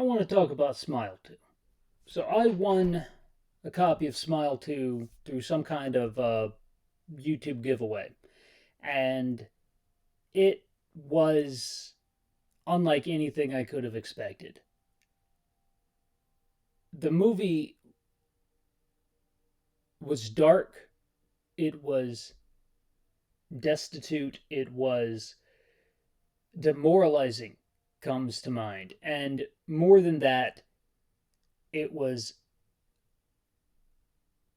want to talk about Smile 2. So I won a copy of Smile 2 through some kind of YouTube giveaway. And it was unlike anything I could have expected. The movie was dark, it was destitute, it was demoralizing, comes to mind. And more than that, it was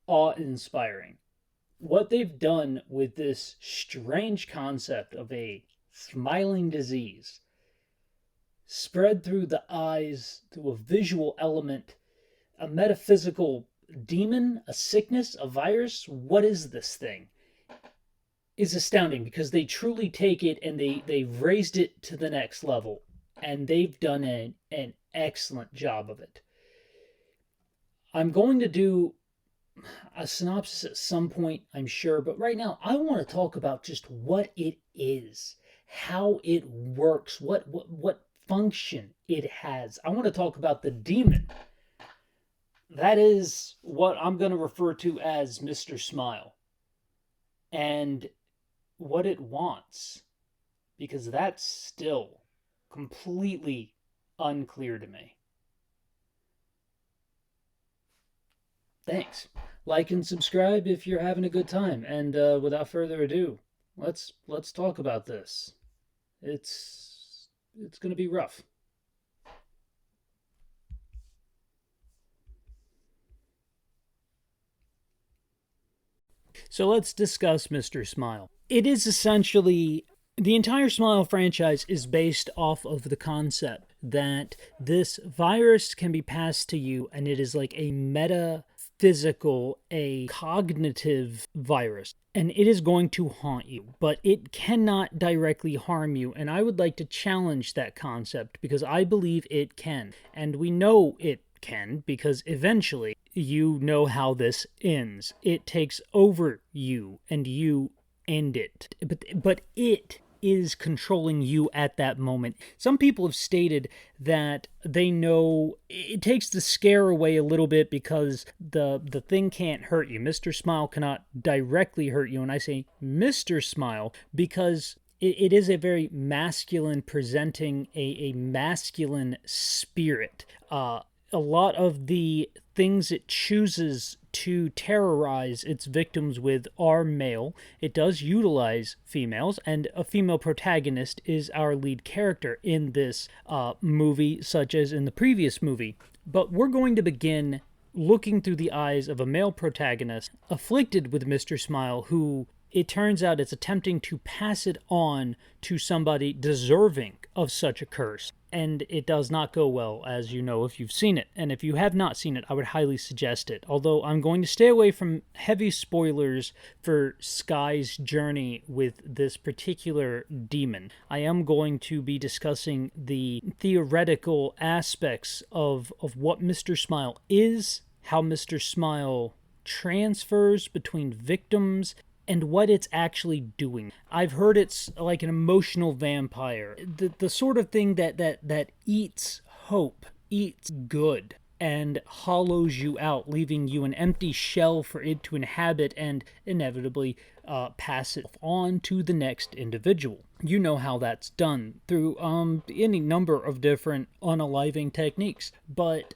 awe inspiring. What they've done with this strange concept of a smiling disease spread through the eyes, through a visual element, a metaphysical demon, a sickness, a virus. What is this thing? Is astounding because they truly take it and they've raised it to the next level, and they've done an excellent job of it. I'm going to do a synopsis at some point, I'm sure, but right now I want to talk about just what it is, how it works, what function it has. I want to talk about the demon. That is what I'm going to refer to as Mr. Smile, and what it wants, because that's still completely unclear to me. Thanks. Like and subscribe if you're having a good time. And without further ado, let's talk about this. It's going to be rough. So let's discuss Mr. Smile. It is essentially, the entire Smile franchise is based off of the concept that this virus can be passed to you, and it is like a metaphysical, a cognitive virus, and it is going to haunt you, but it cannot directly harm you. And I would like to challenge that concept because I believe it can, and we know it can because eventually you know how this ends. It takes over you and you end it, but it is controlling you at that moment. Some people have stated that they know it takes the scare away a little bit because the thing can't hurt you. Mr. Smile cannot directly hurt you, and I say Mr. Smile because it is a very masculine presenting, a masculine spirit. A lot of the things it chooses to terrorize its victims with are male. It does utilize females, and a female protagonist is our lead character in this movie, such as in the previous movie. But we're going to begin looking through the eyes of a male protagonist afflicted with Mr. Smile, who it turns out is attempting to pass it on to somebody deserving of such a curse. And it does not go well, as you know if you've seen it. And if you have not seen it, I would highly suggest it. Although I'm going to stay away from heavy spoilers for Sky's journey with this particular demon. I am going to be discussing the theoretical aspects of what Mr. Smile is, how Mr. Smile transfers between victims, and what it's actually doing. I've heard it's like an emotional vampire. The sort of thing that eats hope, eats good, and hollows you out, leaving you an empty shell for it to inhabit and inevitably pass it on to the next individual. You know how that's done through any number of different unaliving techniques. But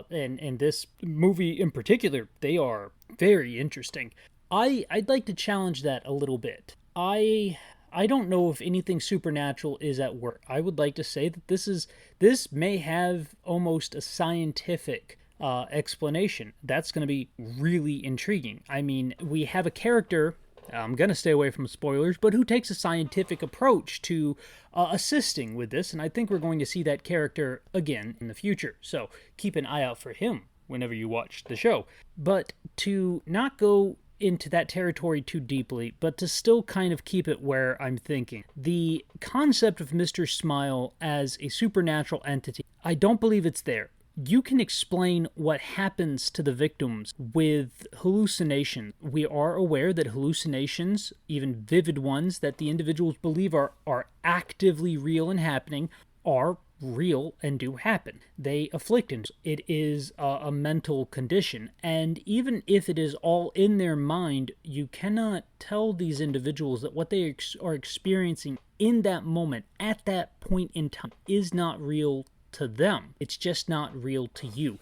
in this movie in particular, they are very interesting. I'd like to challenge that a little bit. I don't know if anything supernatural is at work. I would like to say that this may have almost a scientific explanation. That's going to be really intriguing. I mean, we have a character, I'm going to stay away from spoilers, but who takes a scientific approach to assisting with this, and I think we're going to see that character again in the future. So keep an eye out for him whenever you watch the show. But to not go into that territory too deeply, but to still kind of keep it where I'm thinking. The concept of Mr. Smile as a supernatural entity, I don't believe it's there. You can explain what happens to the victims with hallucination. We are aware that hallucinations, even vivid ones that the individuals believe are actively real and happening, are real and do happen. They afflict him. It is a mental condition. And even if it is all in their mind, you cannot tell these individuals that what they are experiencing in that moment, at that point in time, is not real to them. It's just not real to you.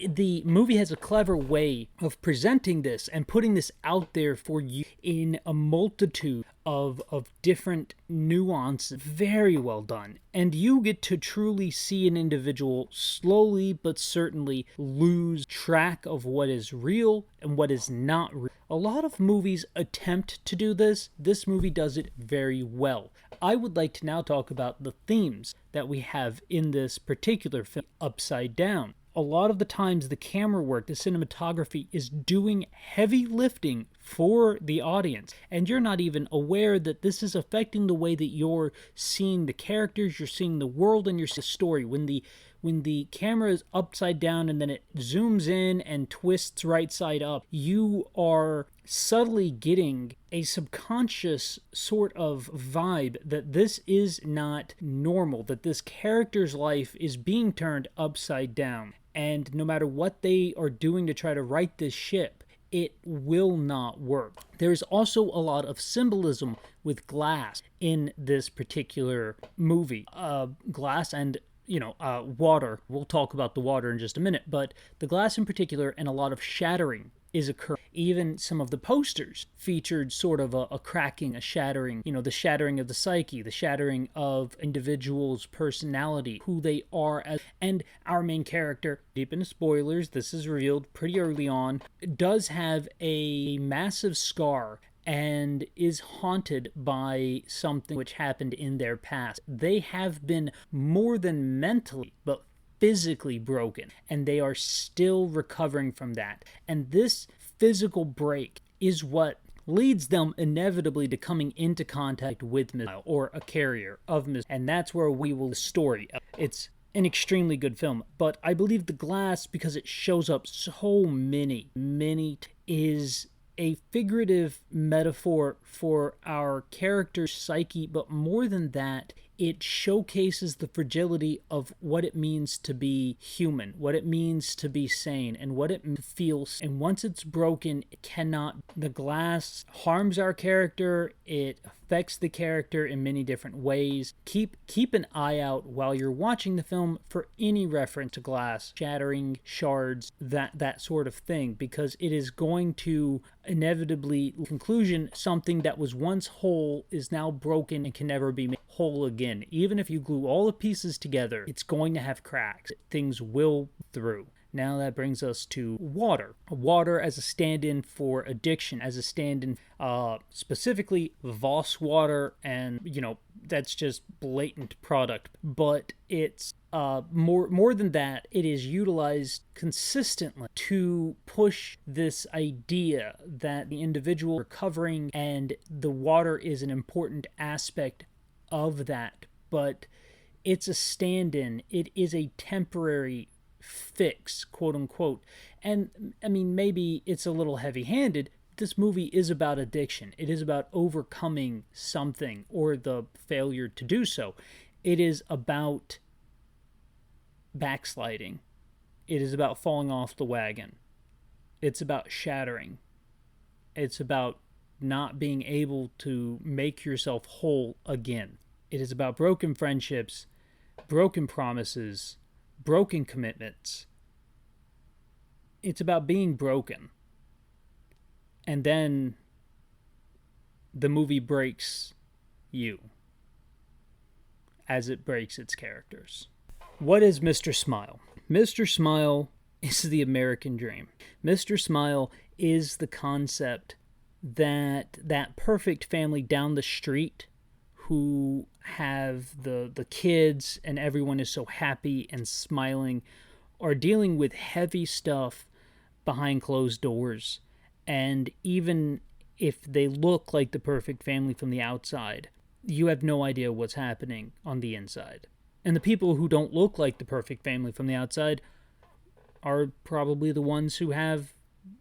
The movie has a clever way of presenting this and putting this out there for you in a multitude of different nuances. Very well done. And you get to truly see an individual slowly but certainly lose track of what is real and what is not real. A lot of movies attempt to do this. This movie does it very well. I would like to now talk about the themes that we have in this particular film, Upside Down. A lot of the times the camera work, the cinematography is doing heavy lifting for the audience, and you're not even aware that this is affecting the way that you're seeing the characters, you're seeing the world, and you're seeing the story. When the camera is upside down and then it zooms in and twists right side up, you are subtly getting a subconscious sort of vibe that this is not normal, that this character's life is being turned upside down. And no matter what they are doing to try to right this ship, it will not work. There's also a lot of symbolism with glass in this particular movie. Glass and water. We'll talk about the water in just a minute, but the glass in particular, and a lot of shattering is occurring. Even some of the posters featured sort of a cracking, a shattering, the shattering of the psyche, the shattering of individuals' personality, who they are as, and our main character, deep into spoilers, this is revealed pretty early on, does have a massive scar and is haunted by something which happened in their past. They have been more than mentally, but physically broken, and they are still recovering from that. And this physical break is what leads them inevitably to coming into contact with Miss or a carrier of Miss, and that's where we will story. It's an extremely good film, but I believe the glass, because it shows up so many, is a figurative metaphor for our character's psyche, but more than that, it showcases the fragility of what it means to be human, what it means to be sane, and what it feels. And once it's broken, it cannot. The glass harms our character. It affects the character in many different ways. Keep an eye out while you're watching the film for any reference to glass, shattering, shards, that sort of thing, because it is going to inevitably conclusion something that was once whole is now broken and can never be made whole again. Even if you glue all the pieces together, it's going to have cracks. Things will through. Now that brings us to water. Water as a stand-in for addiction, as a stand-in specifically Voss water, and that's just blatant product. But it's more than that, it is utilized consistently to push this idea that the individual recovering and the water is an important aspect of that. But it's a stand-in. It is a temporary fix, quote unquote. And I mean, maybe it's a little heavy-handed. This movie is about addiction. It is about overcoming something or the failure to do so. It is about backsliding. It is about falling off the wagon. It's about shattering. It's about not being able to make yourself whole again. It is about broken friendships, broken promises, broken commitments. It's about being broken. And then the movie breaks you as it breaks its characters. What is Mr. Smile? Mr. Smile is the American dream. Mr. Smile is the concept that perfect family down the street who have the kids and everyone is so happy and smiling are dealing with heavy stuff behind closed doors. And even if they look like the perfect family from the outside, you have no idea what's happening on the inside. And the people who don't look like the perfect family from the outside are probably the ones who have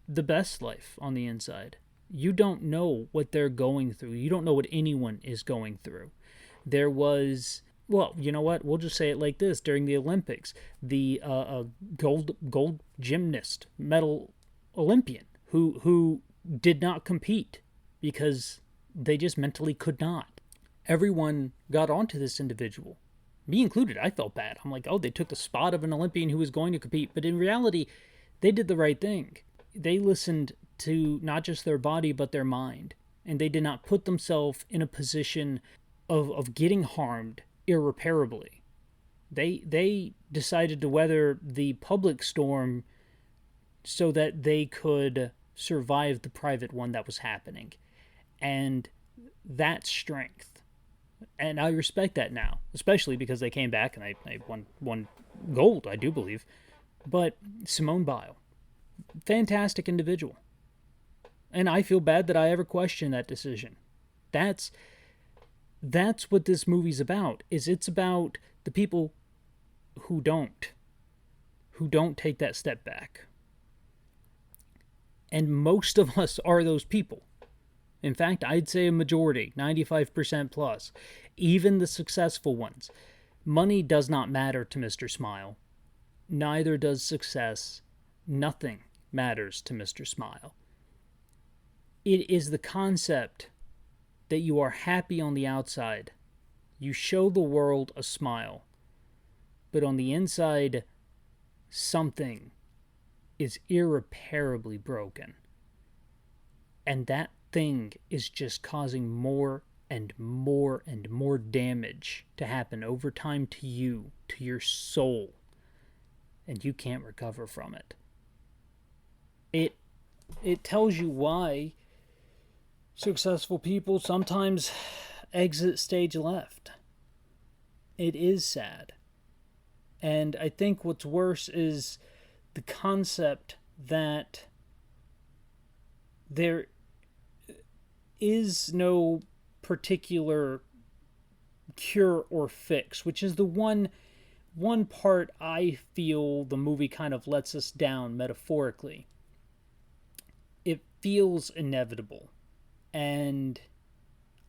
the best life on the inside. You don't know what they're going through. You don't know what anyone is going through. There was Well, you know what? We'll just say it like this: during the Olympics, the gold gymnast, medal Olympian, who did not compete because they just mentally could not. Everyone got onto this individual, me included. I felt bad. I'm like, oh, they took the spot of an Olympian who was going to compete, but in reality, they did the right thing. They listened to not just their body but their mind, and they did not put themselves in a position of getting harmed irreparably. They decided to weather the public storm so that they could survive the private one that was happening. And that's strength. And I respect that now, especially because they came back and I won gold, I do believe. But Simone Biles, fantastic individual. And I feel bad that I ever questioned that decision. That's what this movie's about. It's about the people who don't take that step back. And most of us are those people. In fact, I'd say a majority, 95% plus, even the successful ones. Money does not matter to Mr. Smile. Neither does success. Nothing matters to Mr. Smile. It is the concept that you are happy on the outside. You show the world a smile. But on the inside, something is irreparably broken. And that thing is just causing more and more and more damage to happen over time to you, to your soul. And you can't recover from it. It tells you why successful people sometimes exit stage left. It is sad. And I think what's worse is the concept that there is no particular cure or fix, which is the one part I feel the movie kind of lets us down metaphorically. It feels inevitable, and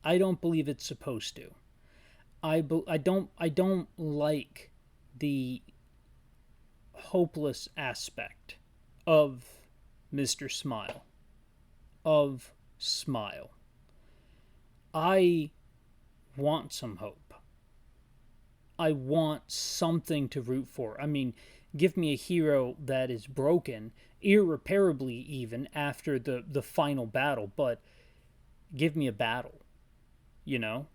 I don't believe it's supposed to. I don't like the hopeless aspect of Mr. Smile, of Smile. I want some hope. I want something to root for. I mean, give me a hero that is broken, irreparably even, after the final battle, but give me a battle. You know?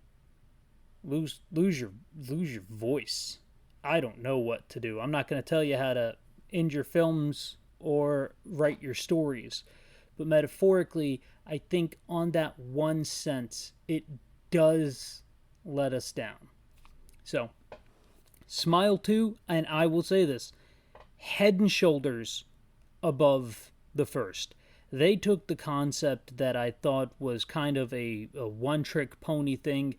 Lose your voice. I don't know what to do. I'm not going to tell you how to end your films or write your stories. But metaphorically, I think on that one sense, it does let us down. So, Smile 2, and I will say this, head and shoulders above the first. They took the concept that I thought was kind of a one-trick pony thing,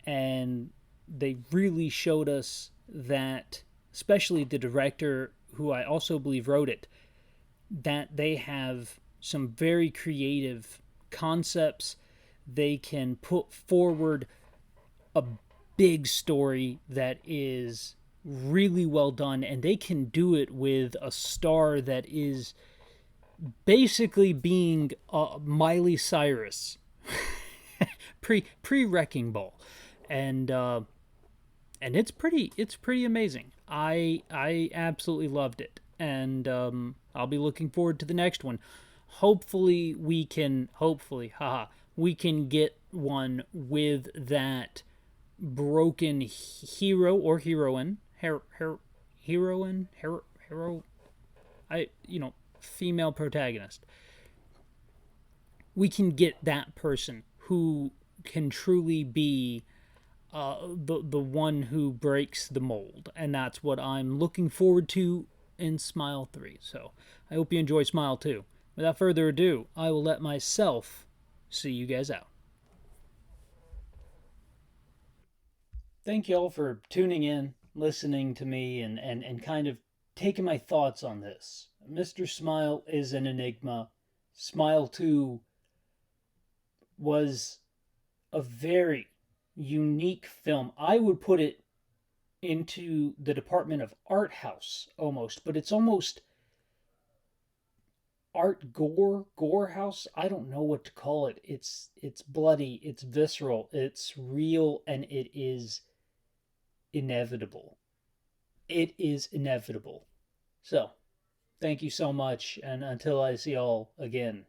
and they really showed us that, especially the director, who I also believe wrote it, that they have some very creative concepts. They can put forward a big story that is really well done, and they can do it with a star that is basically being Miley Cyrus pre Wrecking Ball, and it's pretty amazing. I absolutely loved it, and I'll be looking forward to the next one. Hopefully we can get one with that broken hero or heroine, female protagonist. We can get that person who can truly be the one who breaks the mold, and that's what I'm looking forward to in Smile 3. So I hope you enjoy Smile 2. Without further ado, I will let myself see you guys out. Thank you all for tuning in, listening to me, and kind of taking my thoughts on this. Mr. Smile is an enigma. Smile 2 was a very unique film. I would put it into the department of art house almost, but it's almost art gore house. I don't know what to call it. It's bloody, it's visceral, it's real, and it is inevitable. It is inevitable. So, thank you so much, and until I see y'all again,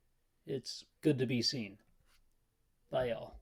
it's good to be seen. Bye, y'all.